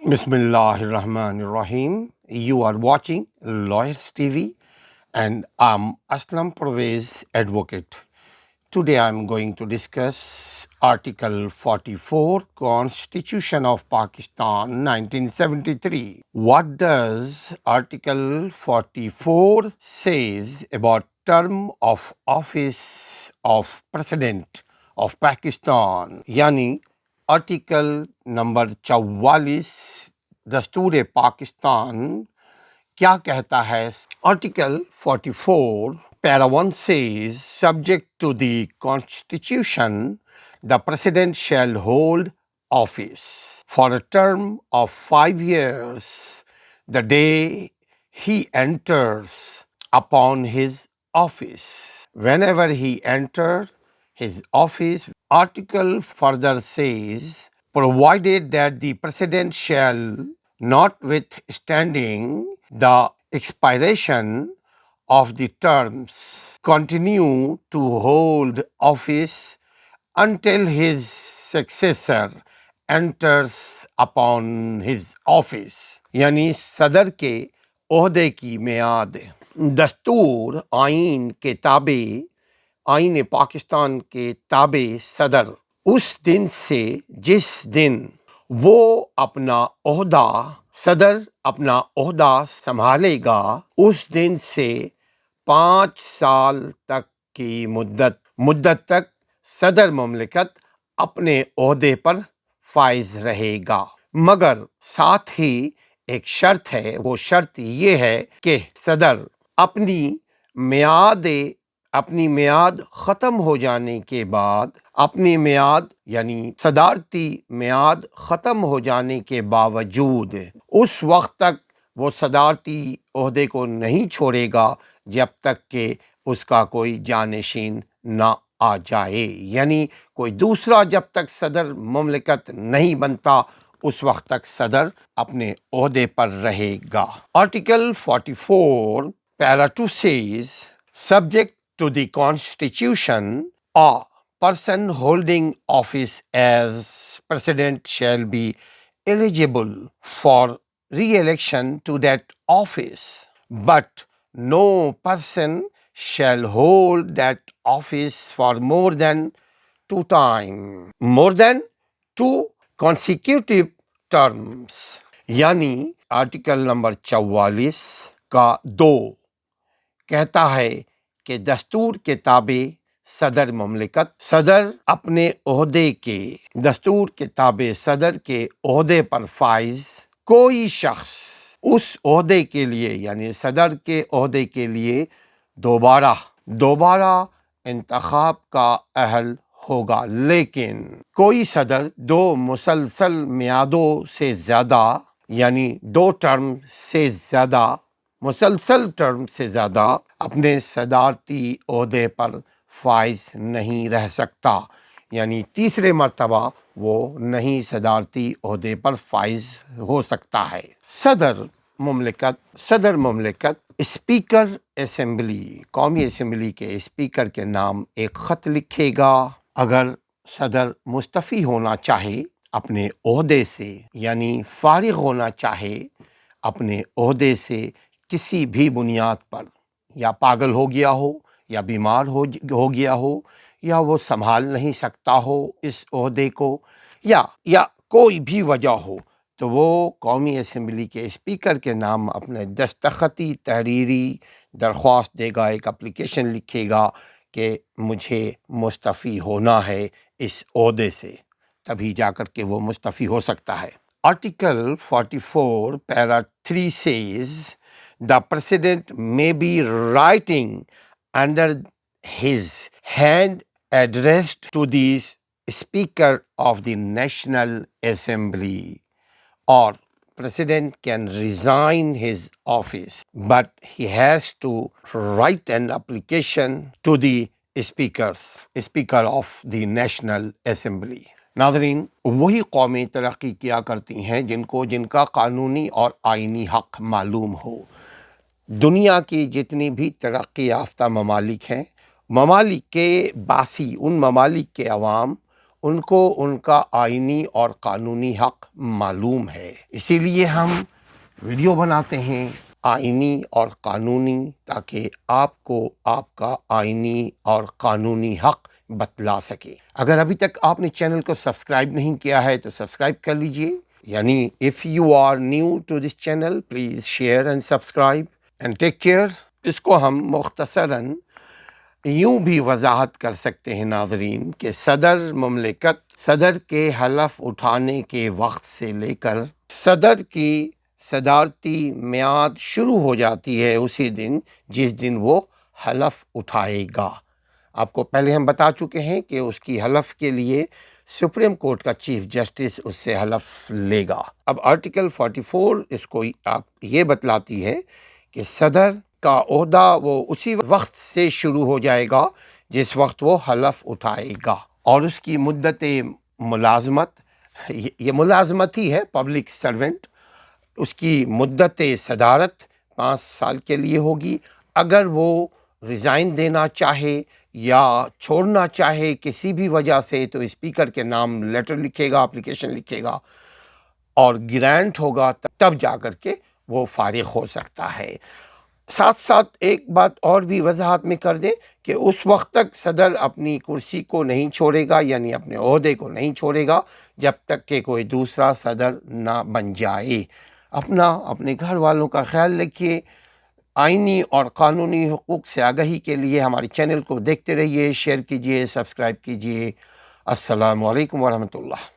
Bismillah ar-Rahman ar-Rahim. You are watching Lawyers TV and I'm Aslam Pervez, advocate. Today I'm going to discuss Article 44, Constitution of Pakistan 1973. What does Article 44 says about term of office of President of Pakistan? Yani article number 44 دستور پاکستان کیا کہتا ہے؟ Article 44 para 1 says, subject to the constitution, the president shall hold office for a term of 5 years the day he enters upon his office. Whenever he enters his office, article further says, provided that the president shall, notwithstanding the expiration of the terms, continue to hold office until his successor enters upon his office. یعنی صدر کے عہدے کی میعاد دستور آئین کے تابع آئین پاکستان کے تابع صدر اس دن سے جس دن وہ صدر اپنا عہدہ سنبھالے گا اس دن سے 5 سال تک کی مدت تک صدر مملکت اپنے عہدے پر فائز رہے گا، مگر ساتھ ہی ایک شرط ہے، وہ شرط یہ ہے کہ صدر اپنی میعاد ختم ہو جانے کے بعد، یعنی صدارتی میعاد ختم ہو جانے کے باوجود اس وقت تک وہ صدارتی عہدے کو نہیں چھوڑے گا جب تک کہ اس کا کوئی جانشین نہ آ جائے، یعنی کوئی دوسرا جب تک صدر مملکت نہیں بنتا اس وقت تک صدر اپنے عہدے پر رہے گا۔ Article 44 para 2 says, subject to the Constitution, a person holding office as president shall be eligible for re-election to that office, but no person shall hold that office for more than 2 consecutive terms. یعنی article number 44 کا 2 کہتا ہے کہ دستور کے تابع صدر اپنے عہدے کے دستور کے تابع صدر کے عہدے پر فائز کوئی شخص اس عہدے کے لیے، یعنی صدر کے عہدے کے لیے دوبارہ انتخاب کا اہل ہوگا، لیکن کوئی صدر 2 مسلسل میعادوں سے زیادہ، یعنی 2 ٹرم سے زیادہ، مسلسل ٹرم سے زیادہ اپنے صدارتی عہدے پر فائز نہیں رہ سکتا، یعنی تیسرے مرتبہ وہ نہیں صدارتی عہدے پر فائز ہو سکتا ہے۔ صدر مملکت اسپیکر اسمبلی، قومی اسمبلی کے اسپیکر کے نام ایک خط لکھے گا۔ اگر صدر مستعفی ہونا چاہے اپنے عہدے سے، یعنی فارغ ہونا چاہے اپنے عہدے سے کسی بھی بنیاد پر، یا پاگل ہو گیا ہو، یا بیمار ہو گیا ہو، یا وہ سنبھال نہیں سکتا ہو اس عہدے کو، یا کوئی بھی وجہ ہو، تو وہ قومی اسمبلی کے اسپیکر کے نام اپنے دستخطی تحریری درخواست دے گا، ایک اپلیکیشن لکھے گا کہ مجھے مستعفی ہونا ہے اس عہدے سے، تبھی جا کر کے وہ مستعفی ہو سکتا ہے۔ Article 44 para 3 says, the president may be writing under his hand addressed to the speaker of the National Assembly, or president can resign his office, but he has to write an application to the speaker of the National Assembly. ناظرین، وہی قومیں ترقی کیا کرتی ہیں جن کا قانونی اور آئینی حق معلوم ہو۔ دنیا کی جتنی بھی ترقی یافتہ ممالک ہیں، ممالک کے باسی، ان ممالک کے عوام ان کو ان کا آئینی اور قانونی حق معلوم ہے، اسی لیے ہم ویڈیو بناتے ہیں آئینی اور قانونی، تاکہ آپ کو آپ کا آئینی اور قانونی حق بتلا سکے۔ اگر ابھی تک آپ نے چینل کو سبسکرائب نہیں کیا ہے تو سبسکرائب کر لیجئے، یعنی if you are new to this channel please share and subscribe and take care۔ اس کو ہم مختصراً یوں بھی وضاحت کر سکتے ہیں ناظرین کہ صدر مملکت صدر کے حلف اٹھانے کے وقت سے لے کر صدر کی صدارتی میعاد شروع ہو جاتی ہے اسی دن جس دن وہ حلف اٹھائے گا۔ آپ کو پہلے ہم بتا چکے ہیں کہ اس کی حلف کے لیے سپریم کورٹ کا چیف جسٹس اس سے حلف لے گا۔ اب آرٹیکل 44 اس کو آپ یہ بتلاتی ہے کہ صدر کا عہدہ وہ اسی وقت سے شروع ہو جائے گا جس وقت وہ حلف اٹھائے گا، اور اس کی مدت ملازمت، یہ ملازمت ہی ہے، پبلک سرونٹ، اس کی مدت صدارت 5 سال کے لیے ہوگی۔ اگر وہ ریزائن دینا چاہے یا چھوڑنا چاہے کسی بھی وجہ سے تو اسپیکر کے نام لیٹر لکھے گا، اپلیکیشن لکھے گا اور گرانٹ ہوگا، تب جا کر کے وہ فارغ ہو سکتا ہے۔ ساتھ ساتھ ایک بات اور بھی وضاحت میں کر دیں کہ اس وقت تک صدر اپنی کرسی کو نہیں چھوڑے گا، یعنی اپنے عہدے کو نہیں چھوڑے گا جب تک کہ کوئی دوسرا صدر نہ بن جائے۔ اپنے گھر والوں کا خیال رکھیے۔ آئینی اور قانونی حقوق سے آگاہی کے لیے ہمارے چینل کو دیکھتے رہیے، شیئر کیجیے، سبسکرائب کیجیے۔ السلام علیکم ورحمۃ اللہ۔